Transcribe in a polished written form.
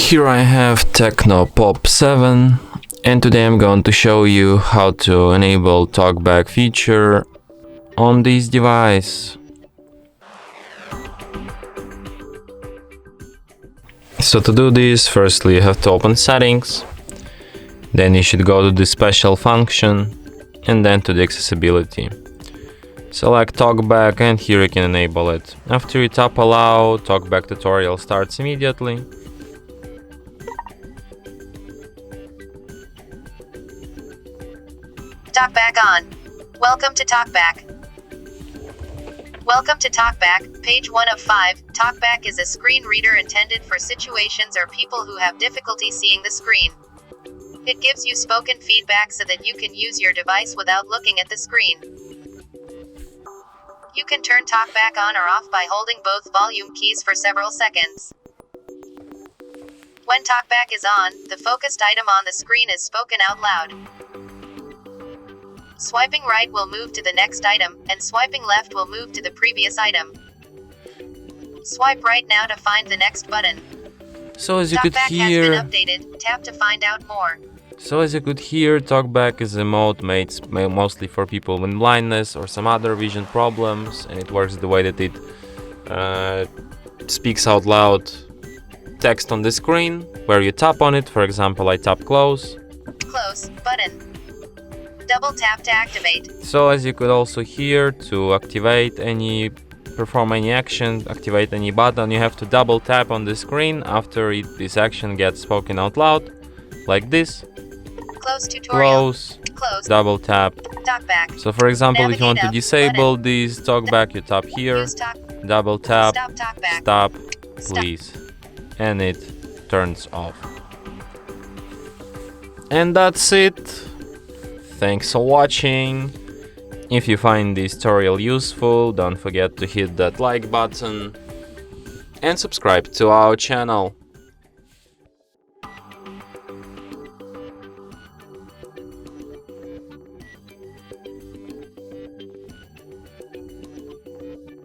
Here I have TECNO Pop 7, and today I'm going to show you how to enable TalkBack feature on this device. So to do this, firstly you have to open settings, then you should go to the special function and then to the accessibility. Select TalkBack and here you can enable it. After you tap allow, TalkBack tutorial starts immediately. TalkBack on. Welcome to TalkBack. Welcome to TalkBack, page 1 of 5. TalkBack is a screen reader intended for situations or people who have difficulty seeing the screen. It gives you spoken feedback so that you can use your device without looking at the screen. You can turn TalkBack on or off by holding both volume keys for several seconds. When TalkBack is on, the focused item on the screen is spoken out loud. Swiping right will move to the next item, and swiping left will move to the previous item. Swipe right now to find the next button. So as you could TalkBack hear, has been updated. Tap to find out more. TalkBack is a mode made mostly for people with blindness or some other vision problems, and it works the way that it speaks out loud text on the screen, where you tap on it. For example, I tap close. Close button. Double tap to activate. So as you could also hear, to perform any action, activate any button, you have to double tap on the screen after this action gets spoken out loud, like this. Close tutorial. Close. Double tap. TalkBack. So for example, if you want to Navigate up disable button. this TalkBack, you tap here, Use talk. double tap, Stop TalkBack. stop, Stop. please, and it turns off. And that's it. Thanks for watching. If you find this tutorial useful, don't forget to hit that like button and subscribe to our channel.